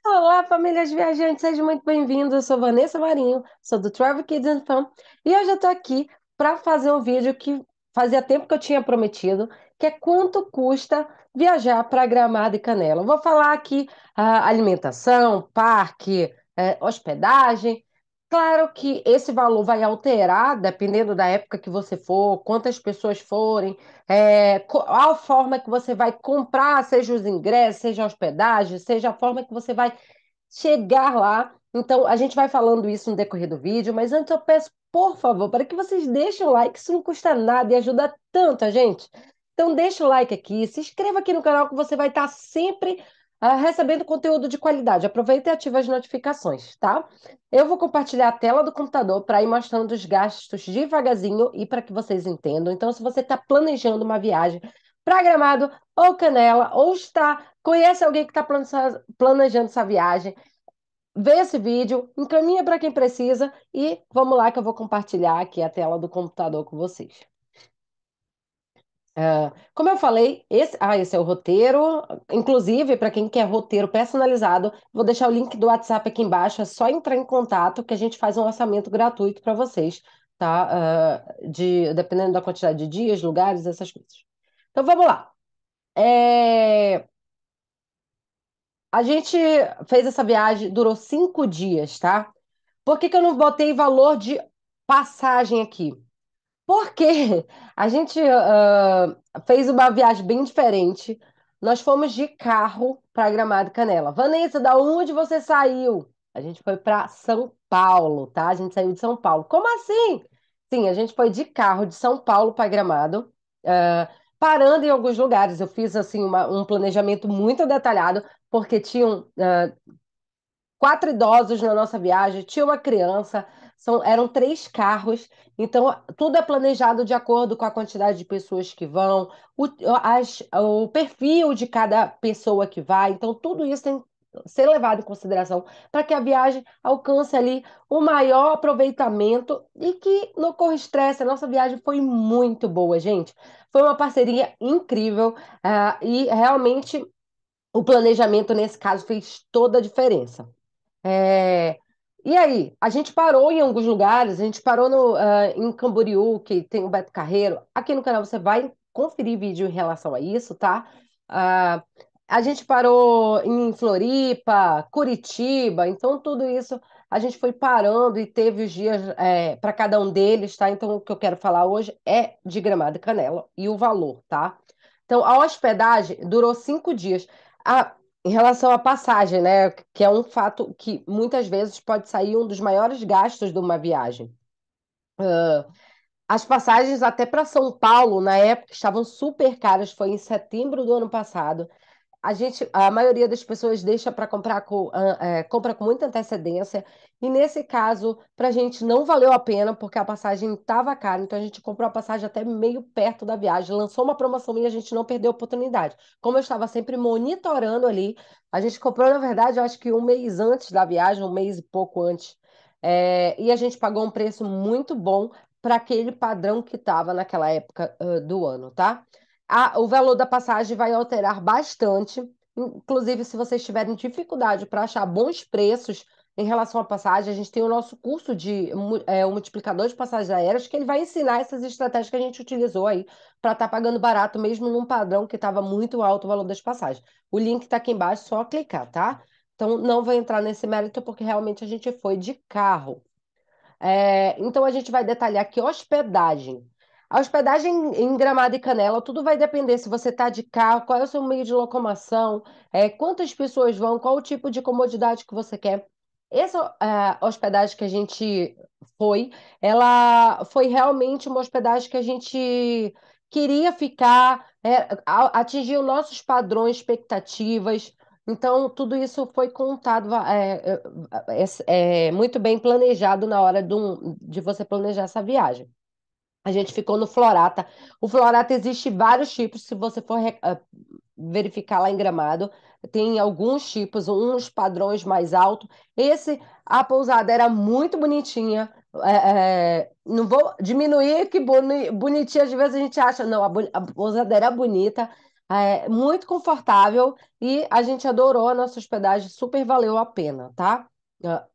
Olá, famílias viajantes, sejam muito bem-vindos. Eu sou Vanessa Marinho, sou do Travel Kids and Fun, e hoje eu tô aqui para fazer um vídeo que fazia tempo que eu tinha prometido, que é quanto custa viajar para Gramado e Canela. Eu vou falar aqui alimentação, parque, hospedagem. Claro que esse valor vai alterar dependendo da época que você for, quantas pessoas forem, a forma que você vai comprar, seja os ingressos, seja a hospedagem, seja a forma que você vai chegar lá. Então, a gente vai falando isso no decorrer do vídeo, mas antes eu peço, por favor, para que vocês deixem o like, isso não custa nada e ajuda tanto a gente. Então, deixa o like aqui, se inscreva aqui no canal que você vai estar sempre recebendo conteúdo de qualidade. Aproveita e ativa as notificações, tá? Eu vou compartilhar a tela do computador para ir mostrando os gastos devagarzinho e para que vocês entendam. Então, se você está planejando uma viagem para Gramado ou Canela, ou conhece alguém que está planejando essa viagem, vê esse vídeo, encaminha para quem precisa e vamos lá que eu vou compartilhar aqui a tela do computador com vocês. Como eu falei, esse é o roteiro. Inclusive, para quem quer roteiro personalizado, vou deixar o link do WhatsApp aqui embaixo. É só entrar em contato que a gente faz um orçamento gratuito para vocês, tá? Dependendo da quantidade de dias, lugares, essas coisas. Então vamos lá. É, A gente fez essa viagem, durou 5 dias, tá? Por que que eu não botei valor de passagem aqui? Porque a gente fez uma viagem bem diferente. Nós fomos de carro para Gramado e Canela. Vanessa, da onde você saiu? A gente foi para São Paulo, tá? A gente saiu de São Paulo. Como assim? Sim, a gente foi de carro de São Paulo para Gramado, parando em alguns lugares. Eu fiz assim um planejamento muito detalhado, porque tinham 4 idosos na nossa viagem, tinha uma criança, eram 3 carros, então tudo é planejado de acordo com a quantidade de pessoas que vão, o perfil de cada pessoa que vai, então tudo isso tem que ser levado em consideração para que a viagem alcance ali o maior aproveitamento e que não corra estresse. A nossa viagem foi muito boa, gente. Foi uma parceria incrível, e realmente o planejamento nesse caso fez toda a diferença. É, E aí, a gente parou em alguns lugares, a gente parou em Camboriú, que tem o Beto Carreiro. Aqui no canal você vai conferir vídeo em relação a isso, tá? Ah, a gente parou em Floripa, Curitiba, então tudo isso a gente foi parando e teve os dias para cada um deles, tá? Então o que eu quero falar hoje é de Gramado e Canela e o valor, tá? Então a hospedagem durou 5 dias. Em relação à passagem, né, que é um fato que muitas vezes pode sair um dos maiores gastos de uma viagem. As passagens até para São Paulo, na época, estavam super caras, foi em setembro do ano passado. A maioria das pessoas deixa para compra com muita antecedência, e nesse caso, para a gente não valeu a pena, porque a passagem estava cara, então a gente comprou a passagem até meio perto da viagem, lançou uma promoção e a gente não perdeu a oportunidade. Como eu estava sempre monitorando ali, a gente comprou, na verdade, eu acho que um mês antes da viagem, um mês e pouco antes, e a gente pagou um preço muito bom para aquele padrão que estava naquela época, do ano, tá? O valor da passagem vai alterar bastante. Inclusive, se vocês tiverem dificuldade para achar bons preços em relação à passagem, a gente tem o nosso curso o multiplicador de passagens aéreas, que ele vai ensinar essas estratégias que a gente utilizou aí para estar pagando barato, mesmo num padrão que estava muito alto o valor das passagens. O link está aqui embaixo, só clicar, tá? Então, não vou entrar nesse mérito porque realmente a gente foi de carro. Então, a gente vai detalhar aqui hospedagem. A hospedagem em Gramado e Canela, tudo vai depender se você está de carro, qual é o seu meio de locomoção, quantas pessoas vão, qual o tipo de comodidade que você quer. Essa hospedagem que a gente foi, ela foi realmente uma hospedagem que a gente queria ficar, atingir os nossos padrões, expectativas. Então, tudo isso foi contado, muito bem planejado na hora de você planejar essa viagem. A gente ficou no Florata. O Florata existe vários tipos, se você for verificar lá em Gramado, tem alguns tipos, uns padrões mais altos. A pousada era muito bonitinha. Não vou diminuir que bonitinha, às vezes a gente acha, não, a pousada era bonita. muito confortável e a gente adorou a nossa hospedagem, super valeu a pena, tá?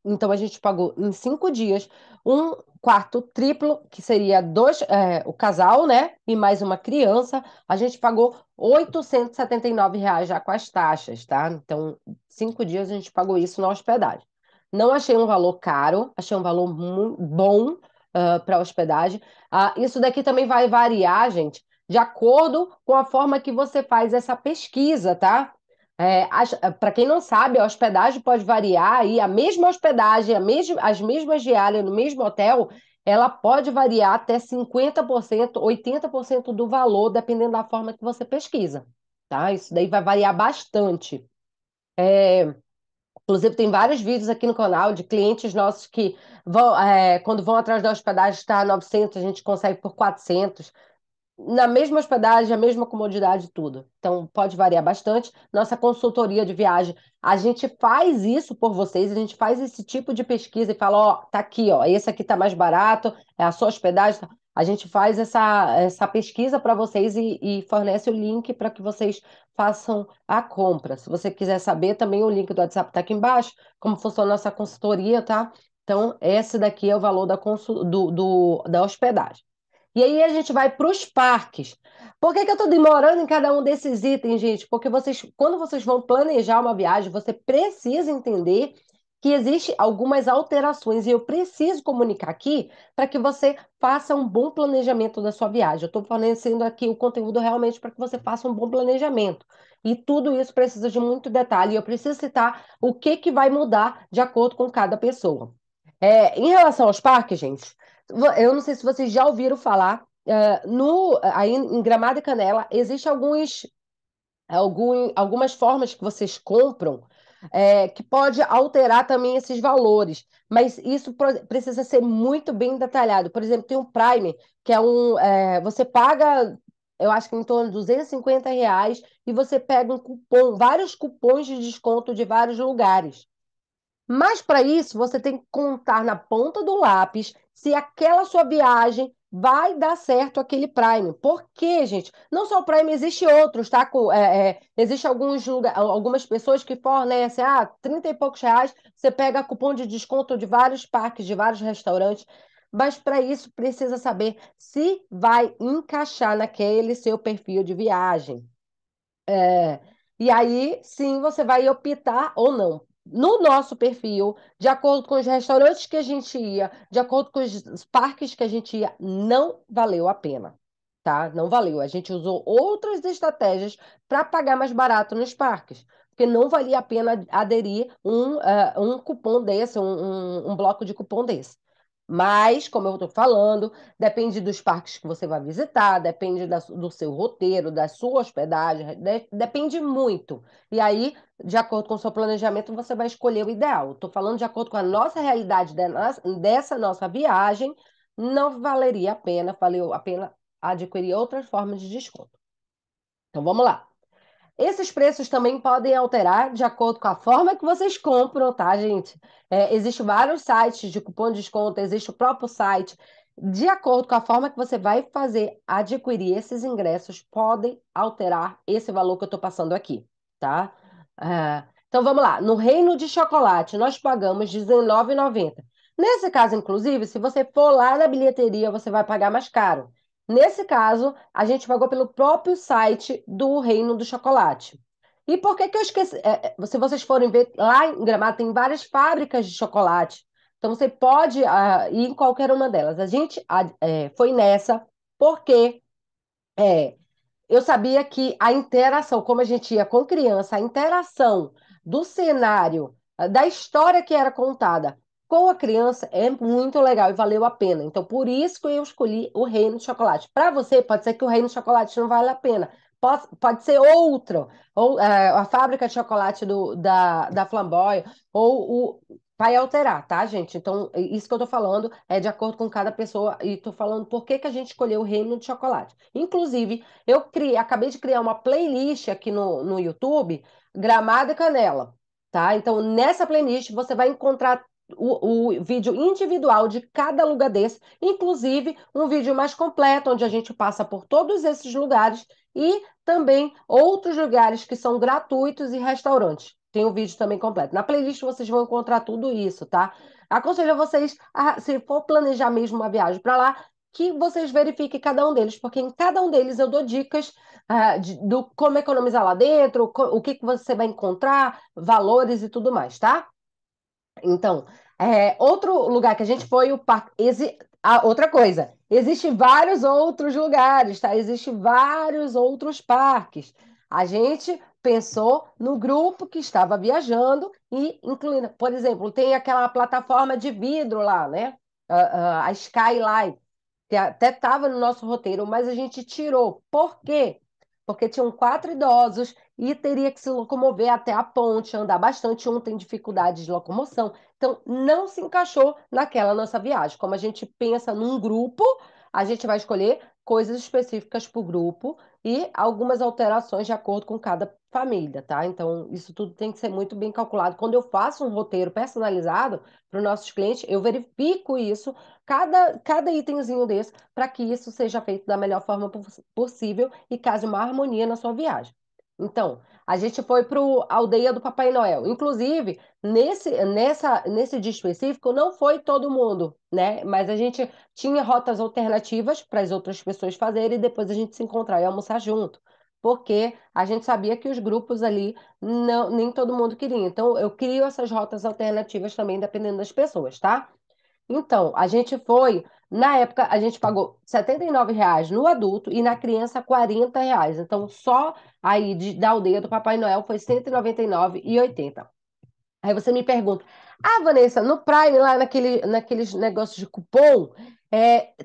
Então a gente pagou em 5 dias um quarto triplo, que seria dois, o casal, né? E mais uma criança. A gente pagou R$ 879 já com as taxas, tá? Então, 5 dias a gente pagou isso na hospedagem. Não achei um valor caro, achei um valor muito bom para hospedagem. Isso daqui também vai variar, gente, de acordo com a forma que você faz essa pesquisa, tá? Para quem não sabe, a hospedagem pode variar e a mesma hospedagem, as mesmas diárias no mesmo hotel, ela pode variar até 50%, 80% do valor, dependendo da forma que você pesquisa, tá? Isso daí vai variar bastante. Inclusive, tem vários vídeos aqui no canal de clientes nossos que vão, quando vão atrás da hospedagem, está a 900, a gente consegue por 400 na mesma hospedagem, a mesma comodidade, tudo. Então, pode variar bastante. Nossa consultoria de viagem, a gente faz isso por vocês, a gente faz esse tipo de pesquisa e fala, ó, tá aqui, ó, esse aqui tá mais barato, é a sua hospedagem. A gente faz essa pesquisa para vocês e fornece o link para que vocês façam a compra. Se você quiser saber, também o link do WhatsApp está aqui embaixo, como funciona a nossa consultoria, tá? Então, esse daqui é o valor da hospedagem. E aí a gente vai para os parques. Por que que eu estou demorando em cada um desses itens, gente? Porque quando vocês vão planejar uma viagem, você precisa entender que existe algumas alterações e eu preciso comunicar aqui para que você faça um bom planejamento da sua viagem. Eu estou fornecendo aqui o conteúdo realmente para que você faça um bom planejamento. E tudo isso precisa de muito detalhe. E eu preciso citar o que que vai mudar de acordo com cada pessoa. Em relação aos parques, gente, eu não sei se vocês já ouviram falar, aí em Gramado e Canela, existem algumas formas que vocês compram que pode alterar também esses valores, mas isso precisa ser muito bem detalhado. Por exemplo, tem um Prime, que você paga, eu acho que em torno de R$ 250 e você pega um cupom, vários cupons de desconto de vários lugares. Mas para isso, você tem que contar na ponta do lápis se aquela sua viagem vai dar certo aquele Prime. Por quê, gente? Não só o Prime, existe outros, tá? Existe algumas pessoas que fornecem 30 e poucos reais, você pega cupom de desconto de vários parques, de vários restaurantes. Mas para isso precisa saber se vai encaixar naquele seu perfil de viagem. É, e aí, sim, você vai optar ou não. No nosso perfil, de acordo com os restaurantes que a gente ia, de acordo com os parques que a gente ia, não valeu a pena, tá? Não valeu. A gente usou outras estratégias para pagar mais barato nos parques, porque não valia a pena aderir um cupom desse, um bloco de cupom desse. Mas, como eu estou falando, depende dos parques que você vai visitar, depende do seu roteiro, da sua hospedagem, depende muito. E aí, de acordo com o seu planejamento, você vai escolher o ideal. Estou falando de acordo com a nossa realidade dessa nossa viagem, não valeria a pena, valeu a pena adquirir outras formas de desconto. Então, vamos lá. Esses preços também podem alterar de acordo com a forma que vocês compram, tá, gente? Existem vários sites de cupom de desconto, existe o próprio site. De acordo com a forma que você vai fazer adquirir esses ingressos, podem alterar esse valor que eu estou passando aqui, tá? Então vamos lá. No Reino de Chocolate, nós pagamos R$ 19,90. Nesse caso, inclusive, se você for lá na bilheteria, você vai pagar mais caro. Nesse caso, a gente pagou pelo próprio site do Reino do Chocolate. E por que que eu esqueci? Se vocês forem ver, lá em Gramado tem várias fábricas de chocolate. Então você pode ir em qualquer uma delas. A gente foi nessa porque é, eu sabia que a interação, como a gente ia com criança, a interação do cenário, da história que era contada com a criança é muito legal e valeu a pena. Então, por isso que eu escolhi o Reino de Chocolate. Para você, pode ser que o Reino de Chocolate não vale a pena. Pode ser outro, ou a fábrica de chocolate da Flamboy, ou vai alterar, tá, gente? Então, isso que eu tô falando é de acordo com cada pessoa, e tô falando por que que a gente escolheu o Reino de Chocolate. Inclusive, acabei de criar uma playlist aqui no YouTube, Gramado e Canela, tá? Então, nessa playlist você vai encontrar o vídeo individual de cada lugar desse, inclusive um vídeo mais completo, onde a gente passa por todos esses lugares e também outros lugares que são gratuitos e restaurantes. Tem o vídeo também completo. Na playlist vocês vão encontrar tudo isso, tá? Aconselho a vocês, se for planejar mesmo uma viagem para lá, que vocês verifiquem cada um deles, porque em cada um deles eu dou dicas do como economizar lá dentro, o que que você vai encontrar, valores e tudo mais, tá? Então, outro lugar que a gente foi, o parque. Outra coisa, existem vários outros lugares, tá? Existem vários outros parques. A gente pensou no grupo que estava viajando e incluindo, por exemplo, tem aquela plataforma de vidro lá, né? A Skyline, que até estava no nosso roteiro, mas a gente tirou. Por quê? Porque tinham 4 idosos e teria que se locomover até a ponte, andar bastante. Um tem dificuldade de locomoção. Então, não se encaixou naquela nossa viagem. Como a gente pensa num grupo, a gente vai escolher coisas específicas para o grupo e algumas alterações de acordo com cada família, tá? Então, isso tudo tem que ser muito bem calculado. Quando eu faço um roteiro personalizado para os nossos clientes, eu verifico isso, cada itemzinho desse, para que isso seja feito da melhor forma possível e cause uma harmonia na sua viagem. Então, a gente foi para a aldeia do Papai Noel. Inclusive, nesse dia específico, não foi todo mundo, né? Mas a gente tinha rotas alternativas para as outras pessoas fazerem e depois a gente se encontrar e almoçar junto. Porque a gente sabia que os grupos ali, não, nem todo mundo queria. Então, eu crio essas rotas alternativas também, dependendo das pessoas, tá? Então, a gente foi, na época, a gente pagou R$ 79 no adulto e na criança R$ 40. Então, só aí da aldeia do Papai Noel foi 199,80. Aí você me pergunta, Vanessa, no Prime, lá naqueles negócios de cupom,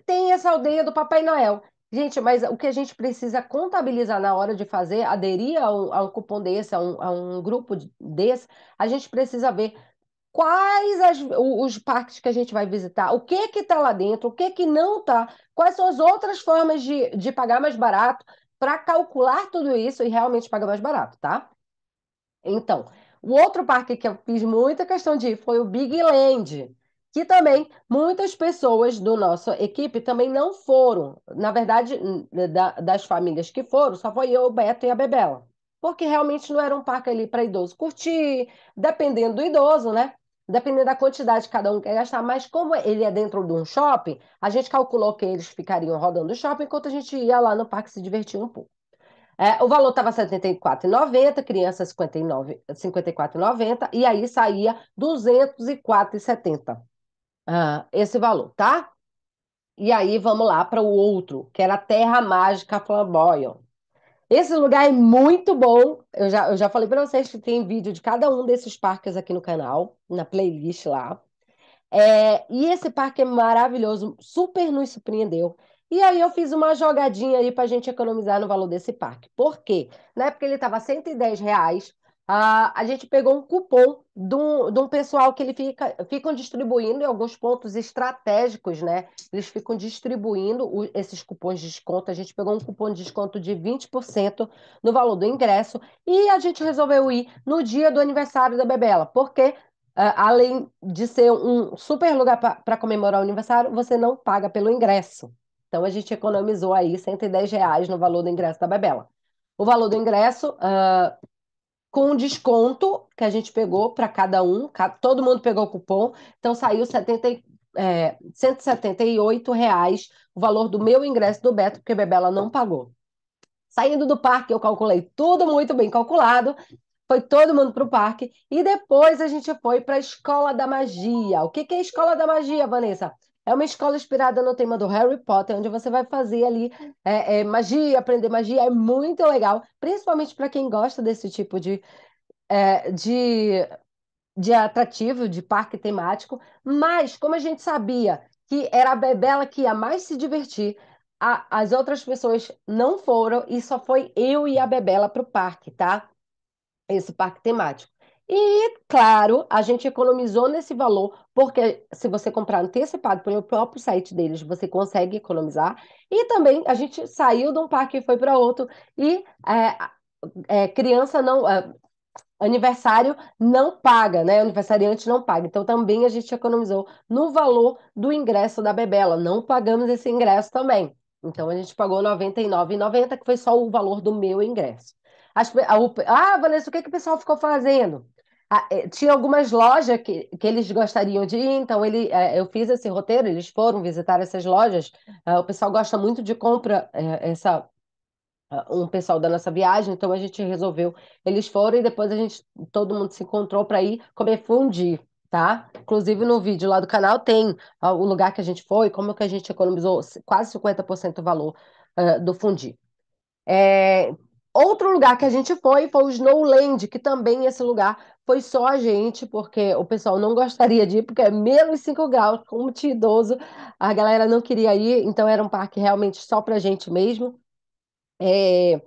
tem essa aldeia do Papai Noel. Gente, mas o que a gente precisa contabilizar na hora de fazer, aderir a um cupom desse, a um grupo desse, a gente precisa ver quais os parques que a gente vai visitar, o que que está lá dentro, o que que não está, quais são as outras formas de pagar mais barato, para calcular tudo isso e realmente pagar mais barato, tá? Então, o outro parque que eu fiz muita questão de ir foi o Big Land, que também muitas pessoas do nossa equipe também não foram. Na verdade, das famílias que foram, só foi eu, o Beto e a Bebela. Porque realmente não era um parque ali para idoso curtir, dependendo do idoso, né? Dependendo da quantidade que cada um quer gastar. Mas como ele é dentro de um shopping, a gente calculou que eles ficariam rodando o shopping enquanto a gente ia lá no parque se divertir um pouco. O valor estava R$ 74,90, criança 54,90 e aí saía 204,70. Esse valor, tá? E aí vamos lá para o outro, que era a Terra Mágica Flamboyant. Esse lugar é muito bom. Eu já falei para vocês que tem vídeo de cada um desses parques aqui no canal, na playlist lá. E esse parque é maravilhoso, super nos surpreendeu. E aí eu fiz uma jogadinha aí para a gente economizar no valor desse parque. Por quê? Na época ele estava R$ 110. A gente pegou um cupom de um pessoal que ficam distribuindo em alguns pontos estratégicos, né? Eles ficam distribuindo esses cupons de desconto. A gente pegou um cupom de desconto de 20% no valor do ingresso e a gente resolveu ir no dia do aniversário da Bebela. Por quê? Além de ser um super lugar para comemorar o aniversário, você não paga pelo ingresso. Então a gente economizou aí R$ 110 no valor do ingresso da Bebela. O valor do ingresso, com um desconto que a gente pegou para cada um, todo mundo pegou o cupom, então saiu R$ 178 o valor do meu ingresso do Beto, porque a Bebela não pagou. Saindo do parque, eu calculei tudo muito bem calculado. Foi todo mundo para o parque. E depois a gente foi para a Escola da Magia. O que que é a Escola da Magia, Vanessa? É uma escola inspirada no tema do Harry Potter, onde você vai fazer ali magia, aprender magia. É muito legal, principalmente para quem gosta desse tipo é, de, de atrativo, de parque temático. Mas, como a gente sabia que era a Bebela que ia mais se divertir, as outras pessoas não foram e só foi eu e a Bebela para o parque, tá? Esse parque temático. E, claro, a gente economizou nesse valor, porque se você comprar antecipado pelo próprio site deles, você consegue economizar. E também a gente saiu de um parque e foi para outro. E criança não. aniversário não paga, né? Aniversariante não paga. Então também a gente economizou no valor do ingresso da Bebela. Não pagamos esse ingresso também. Então a gente pagou R$ 99,90, que foi só o valor do meu ingresso. Vanessa, o que que o pessoal ficou fazendo? Tinha algumas lojas que eles gostariam de ir, então eu fiz esse roteiro, eles foram visitar essas lojas. O pessoal gosta muito de compra, um pessoal da nossa viagem, então a gente resolveu. Eles foram e depois todo mundo se encontrou para ir comer fondue, tá? Inclusive no vídeo lá do canal tem o lugar que a gente foi, como que a gente economizou quase 50% do valor do fondue. É, Outro lugar que a gente foi o Snowland, que também esse lugar foi só a gente, porque o pessoal não gostaria de ir, porque é menos 5 graus, como tinha idoso, a galera não queria ir, então era um parque realmente só pra gente mesmo. É,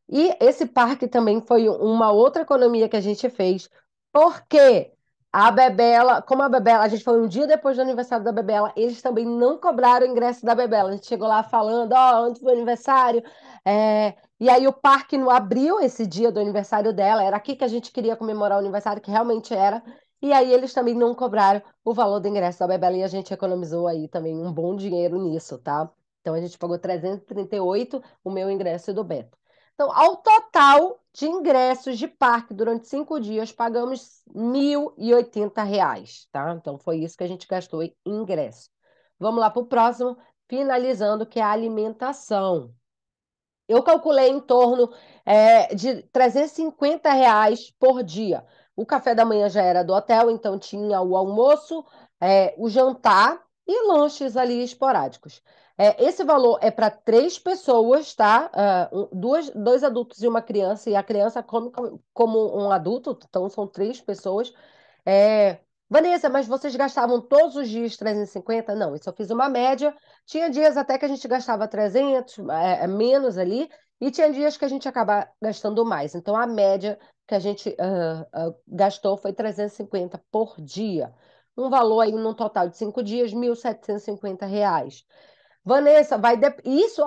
e esse parque também foi uma outra economia que a gente fez, porque a Bebela, como a Bebela, a gente foi um dia depois do aniversário da Bebela, eles também não cobraram o ingresso da Bebela. A gente chegou lá falando, ó, antes do aniversário, e aí o parque não abriu esse dia do aniversário dela, era aqui que a gente queria comemorar o aniversário, que realmente era, e aí eles também não cobraram o valor do ingresso da Bebela e a gente economizou aí também um bom dinheiro nisso, tá? Então a gente pagou 338 o meu ingresso e do Beto. Então, ao total de ingressos de parque durante 5 dias, pagamos R$ 1.080, tá? Então, foi isso que a gente gastou em ingresso. Vamos lá para o próximo, finalizando, que é a alimentação. Eu calculei em torno de R$ 350 por dia. O café da manhã já era do hotel, então tinha o almoço, o jantar e lanches ali esporádicos. Esse valor é para 3 pessoas, tá? Dois adultos e uma criança, e a criança come como um adulto, então são 3 pessoas. É, Vanessa, mas vocês gastavam todos os dias 350? Não, isso eu fiz uma média. Tinha dias até que a gente gastava 300, menos ali, e tinha dias que a gente acaba gastando mais. Então, a média que a gente gastou foi 350 por dia. Um valor aí, num total de 5 dias, R$ 1.750. Vanessa, isso,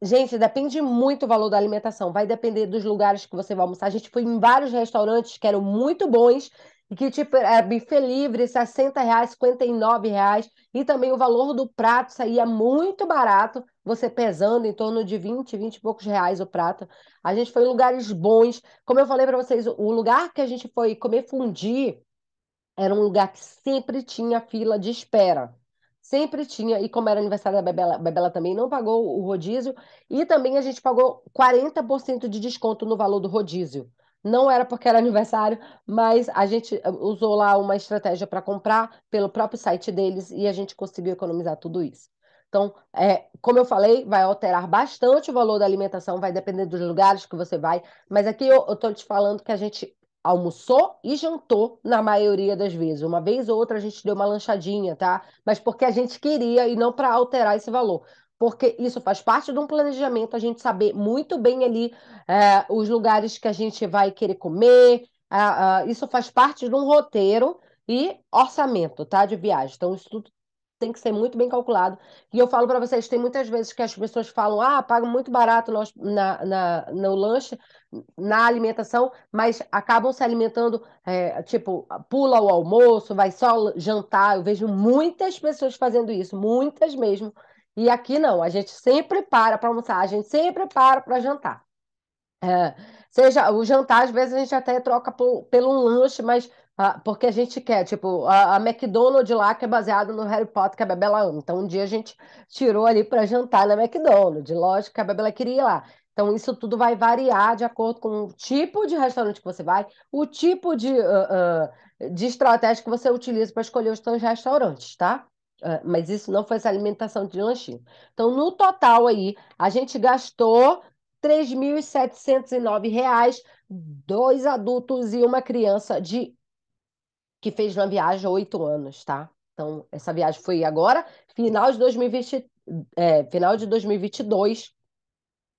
gente, depende muito do valor da alimentação. Vai depender dos lugares que você vai almoçar. A gente foi em vários restaurantes que eram muito bons e que, tipo, era buffet livre, R$ 60, R$ 59. E também o valor do prato saía muito barato, você pesando em torno de 20 e poucos reais o prato. A gente foi em lugares bons. Como eu falei para vocês, o lugar que a gente foi comer fondue era um lugar que sempre tinha fila de espera. Sempre tinha, e como era aniversário da Bebela, a Bebela também não pagou o rodízio, e também a gente pagou 40% de desconto no valor do rodízio. Não era porque era aniversário, mas a gente usou lá uma estratégia para comprar pelo próprio site deles e a gente conseguiu economizar tudo isso. Então, como eu falei, vai alterar bastante o valor da alimentação, vai depender dos lugares que você vai, mas aqui eu estou te falando que a gente almoçou e jantou na maioria das vezes. Uma vez ou outra a gente deu uma lanchadinha, tá? Mas porque a gente queria e não para alterar esse valor. Porque isso faz parte de um planejamento, a gente saber muito bem ali os lugares que a gente vai querer comer. Isso faz parte de um roteiro e orçamento, tá? De viagem. Então, isso tudo tem que ser muito bem calculado. E eu falo para vocês, tem muitas vezes que as pessoas falam, pago muito barato no lanche, na alimentação, mas acabam se alimentando, tipo, pula o almoço, vai só jantar. Eu vejo muitas pessoas fazendo isso, muitas mesmo. E aqui não, a gente sempre para almoçar, a gente sempre para jantar. É, Seja o jantar, às vezes a gente até troca pelo um lanche, mas porque a gente quer, tipo, a McDonald's lá, que é baseado no Harry Potter, que a Bebela ama. Então, um dia a gente tirou ali para jantar na McDonald's, lógico que a Bebela queria ir lá. Então, isso tudo vai variar de acordo com o tipo de restaurante que você vai, o tipo de estratégia que você utiliza para escolher os seus restaurantes, tá? Mas isso não foi essa alimentação de lanchinho. Então, no total aí, a gente gastou R$ 3.709, 2 adultos e uma criança que fez uma viagem há 8 anos, tá? Então, essa viagem foi agora, final de 2020, final de 2022.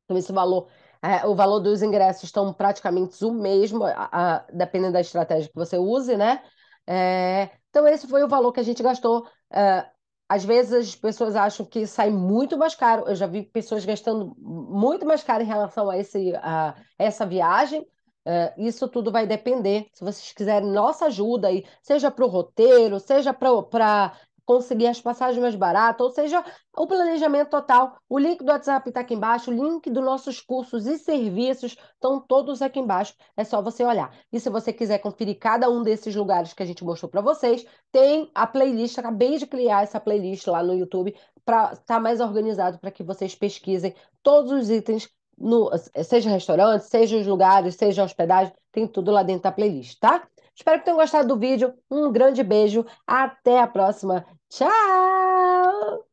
Então, o valor dos ingressos estão praticamente o mesmo, dependendo da estratégia que você use, né? Então, esse foi o valor que a gente gastou. Às vezes as pessoas acham que sai muito mais caro. Eu já vi pessoas gastando muito mais caro em relação a essa viagem. Isso tudo vai depender. Se vocês quiserem nossa ajuda aí, seja para o roteiro, seja para conseguir as passagens mais baratas, ou seja, o planejamento total. O link do WhatsApp está aqui embaixo, o link dos nossos cursos e serviços estão todos aqui embaixo. É só você olhar. E se você quiser conferir cada um desses lugares que a gente mostrou para vocês, tem a playlist. Acabei de criar essa playlist lá no YouTube para estar mais organizado para que vocês pesquisem todos os itens no, seja restaurante, seja os lugares, seja a hospedagem, tem tudo lá dentro da playlist, tá? Espero que tenham gostado do vídeo. Um grande beijo. Até a próxima. Tchau!